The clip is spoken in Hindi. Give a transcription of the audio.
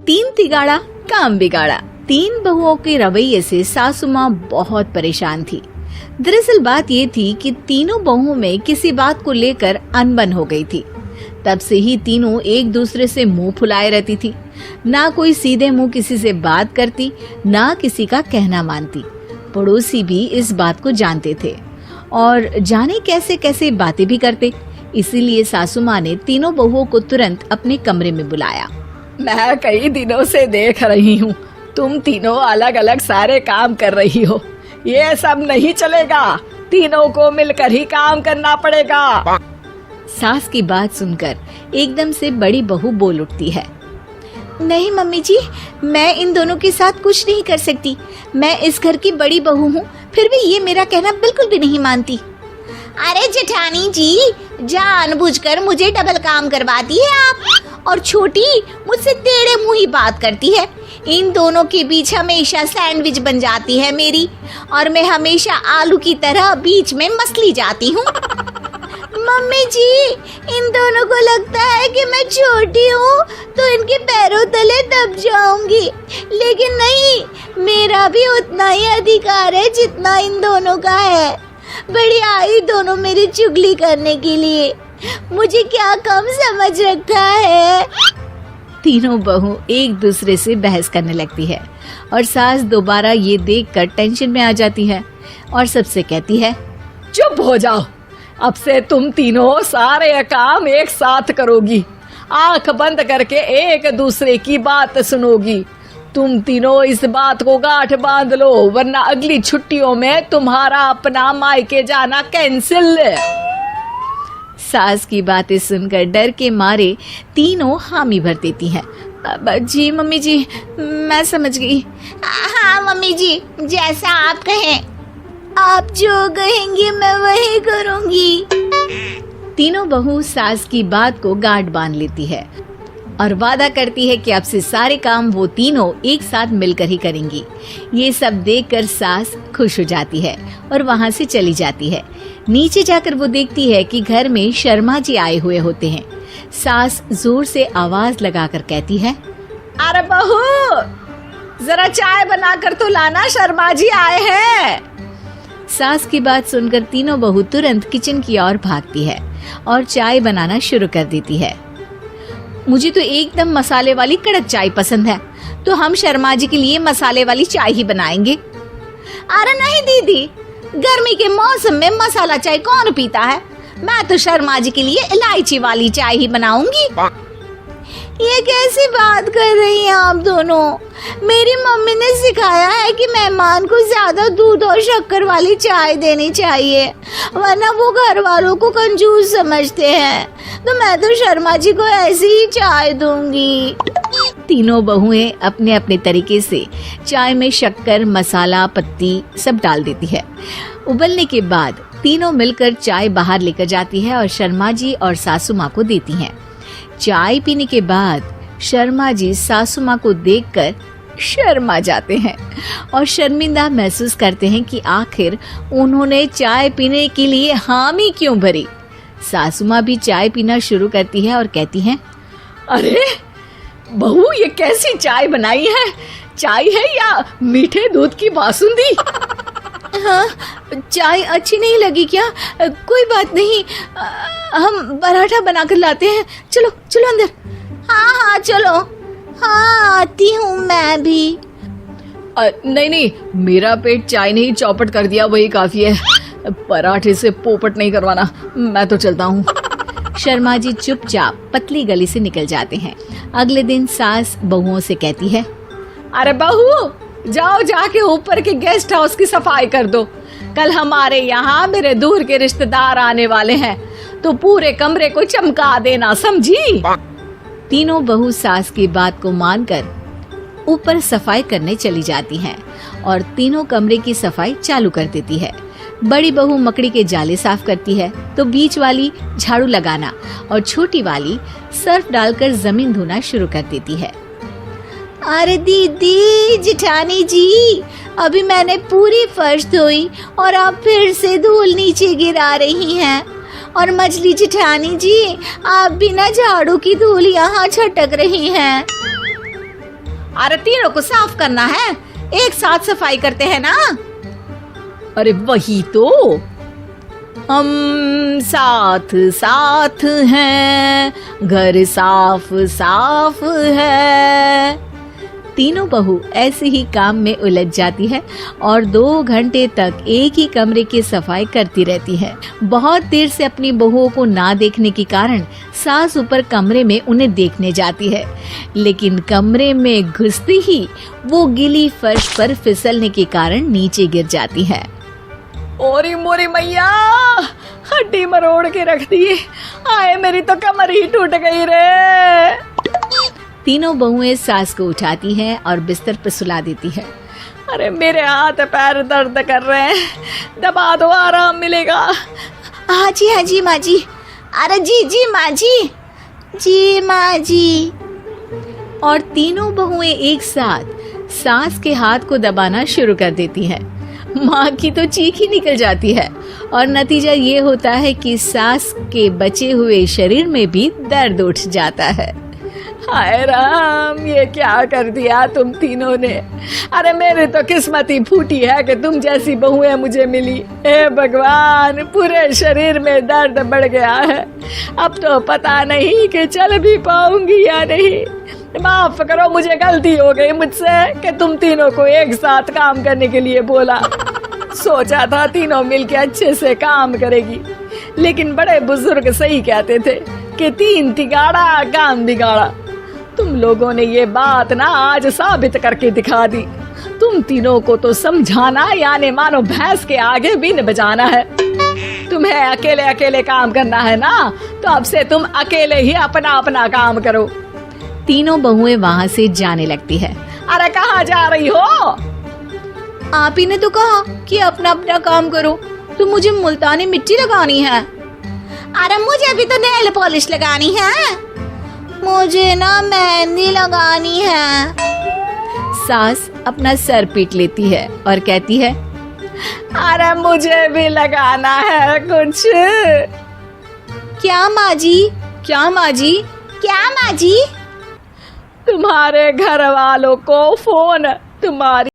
तीन तिगाड़ा काम बिगाड़ा। तीन बहुओं के रवैये से सासू माँ बहुत परेशान थी। दरअसल बात ये थी कि तीनों बहुओं में किसी बात को लेकर अनबन हो गई थी। तब से ही तीनों एक दूसरे से मुंह फुलाए रहती थी। ना कोई सीधे मुंह किसी से बात करती, ना किसी का कहना मानती। पड़ोसी भी इस बात को जानते थे और जाने कैसे कैसे बातें भी करते। इसीलिए सासू माँ ने तीनों बहुओं को तुरंत अपने कमरे में बुलाया। मैं कई दिनों से देख रही हूँ, तुम तीनों अलग अलग सारे काम कर रही हो। ये सब नहीं चलेगा, तीनों को मिलकर ही काम करना पड़ेगा। सास की बात सुनकर एकदम से बड़ी बहू बोल उठती है। नहीं मम्मी जी, मैं इन दोनों के साथ कुछ नहीं कर सकती। मैं इस घर की बड़ी बहू हूँ, फिर भी ये मेरा कहना बिल्कुल भी नहीं मानती। अरे जेठानी जी, जानबूझकर मुझे डबल काम करवाती है आप। और छोटी मुझसे टेढ़े मुंह ही बात करती है। इन दोनों के बीच हमेशा सैंडविच बन जाती है मेरी, और मैं हमेशा आलू की तरह बीच में मसली जाती हूँ। मम्मी जी, इन दोनों को लगता है कि मैं छोटी हूँ तो इनके पैरों तले दब जाऊंगी, लेकिन नहीं, मेरा भी उतना ही अधिकार है जितना इन दोनों का है। बड़ी आई दोनों मेरी चुगली करने के लिए, मुझे क्या कम समझ रखा है। तीनों बहू एक दूसरे से बहस करने लगती है और सास दोबारा ये देखकर टेंशन में आ जाती है और सबसे कहती है, चुप हो जाओ, अब से तुम तीनों सारे काम एक साथ करोगी, आंख बंद करके एक दूसरे की बात सुनोगी। तुम तीनों इस बात को गांठ बांध लो, वरना अगली छुट्टियों में तुम्हारा अपना मायके जाना कैंसिल। सास की बातें सुनकर डर के मारे तीनों हामी भर देती हैं। जी मम्मी जी, मैं समझ गई। हाँ मम्मी जी, जैसा आप कहें। आप जो कहेंगी मैं वही करूंगी। तीनों बहू सास की बात को गांठ बांध लेती है और वादा करती है कि अब से सारे काम वो तीनों एक साथ मिलकर ही करेंगी। ये सब देखकर सास खुश हो जाती है और वहाँ से चली जाती है। नीचे जाकर वो देखती है कि घर में शर्मा जी आए हुए होते हैं। सास जोर से आवाज लगाकर कहती है, अरे बहू, जरा चाय बनाकर तो लाना, शर्मा जी आए हैं। सास की बात सुनकर तीनों बहू तुरंत किचन की ओर भागती है और चाय बनाना शुरू कर देती है। मुझे तो एकदम मसाले वाली कड़क चाय पसंद है, तो हम शर्मा जी के लिए मसाले वाली चाय ही बनाएंगे। अरे नहीं दीदी, गर्मी के मौसम में मसाला चाय कौन पीता है? मैं तो शर्मा जी के लिए इलायची वाली चाय ही बनाऊंगी। ये कैसी बात कर रही हैं आप दोनों? मेरी मम्मी ने सिखाया है कि मेहमान को ज्यादा दूध और शक्कर वाली चाय देनी चाहिए, वरना वो घर वालों को कंजूस समझते हैं। तो मैं तो शर्मा जी को ऐसी ही चाय दूंगी। तीनों बहुएं अपने अपने तरीके से चाय में शक्कर, मसाला, पत्ती सब डाल देती है। उबलने के बाद तीनों मिलकर चाय बाहर लेकर जाती है और शर्मा जी और सासू माँ को देती हैं। चाय पीने के बाद शर्मा जी सासू माँ को देखकर शर्मा जाते हैं और शर्मिंदा महसूस करते हैं कि आखिर उन्होंने चाय पीने के लिए हामी क्यों भरी। सासू माँ भी चाय पीना शुरू करती है और कहती हैं, अरे बहू, ये कैसी चाय बनाई है? चाय है या मीठे दूध की बासुंदी? हाँ, चाय अच्छी नहीं लगी क्या? कोई बात नहीं, हम पराठा बनाकर लाते हैं। चलो चलो अंदर। हाँ हाँ चलो, हाँ आती हूँ मैं भी। नहीं नहीं, मेरा पेट चाय ने ही चौपट कर दिया, वही काफी है। पराठे से पोपट नहीं करवाना, मैं तो चलता हूँ। शर्मा जी चुपचाप पतली गली से निकल जाते हैं। अगले दिन सास बहुओं से कहती है, अरे बहू, जाओ जाके ऊपर के गेस्ट हाउस की सफाई कर दो। कल हमारे यहाँ मेरे दूर के रिश्तेदार आने वाले हैं, तो पूरे कमरे को चमका देना, समझी? तीनों बहू सास की बात को मानकर ऊपर सफाई करने चली जाती हैं और तीनों कमरे की सफाई चालू कर देती है। बड़ी बहू मकड़ी के जाले साफ करती है, तो बीच वाली झाड़ू लगाना और छोटी वाली सर्फ डालकर जमीन धोना शुरू कर देती है। अरे दीदी, जेठानी जी, अभी मैंने पूरी फर्श धोई और आप फिर से धूल नीचे गिरा रही हैं। और मछली जेठानी जी, आप बिना झाड़ू की धूल यहाँ छटक रही हैं। अरे तीनों को साफ करना है, एक साथ सफाई करते हैं ना। अरे वही तो, हम साथ साथ हैं, घर साफ साफ है। तीनों बहू ऐसे ही काम में उलझ जाती है और 2 घंटे तक एक ही कमरे की सफाई करती रहती है। बहुत देर से अपनी बहुओं को ना देखने के कारण सास ऊपर कमरे में उन्हें देखने जाती है, लेकिन कमरे में घुसती ही वो गीली फर्श पर फिसलने के कारण नीचे गिर जाती है। ओरी मोरी मैया, हड्डी मरोड़ के रख दी। आए मेरी तो कमर ही टूट गई रे। तीनों बहुएं सास को उठाती हैं और बिस्तर पर सुला देती है। अरे मेरे हाथ पैर दर्द कर रहे हैं, दबा दो आराम मिलेगा। हाँ जी माँ जी। अरे जी माँ जी माँ जी। और तीनों बहुएं एक साथ सास के हाथ को दबाना शुरू कर देती हैं। माँ की तो चीख ही निकल जाती है और नतीजा ये होता है कि सास के बचे हुए शरीर में भी दर्द उठ जाता है। हाय राम, ये क्या कर दिया तुम तीनों ने। अरे मेरी तो किस्मत ही फूटी है कि तुम जैसी बहुएं मुझे मिली। हे भगवान, पूरे शरीर में दर्द बढ़ गया है। अब तो पता नहीं कि चल भी पाऊंगी या नहीं। माफ करो, मुझे गलती हो गई मुझसे कि तुम तीनों को एक साथ काम करने के लिए बोला। सोचा था तीनों मिलके अच्छे से काम करेगी, लेकिन बड़े बुजुर्ग सही कहते थे कि 3 तिगाड़ा काम बिगाड़ा। तुम लोगों ने ये बात ना आज साबित करके दिखा दी। तुम तीनों को तो समझाना यानी मानो भैंस के आगे बीन बजाना है। तुम्हें अकेले अकेले काम करना है ना, तो अब से तुम अकेले ही अपना अपना काम करो। तीनों बहुएं वहाँ से जाने लगती है। अरे कहाँ जा रही हो? आप ही ने तो कहा कि अपना अपना काम करो, तो मुझे मुल्तानी मिट्टी लगानी है। अरे मुझे भी तो नेल पॉलिश लगानी है। मुझे ना मेहंदी लगानी है। सास अपना सर पीट लेती है और कहती है, अरे मुझे भी लगाना है कुछ। क्या माँ जी? क्या माँ जी? क्या माँ जी? तुम्हारे घर वालों को फोन तुम्हारी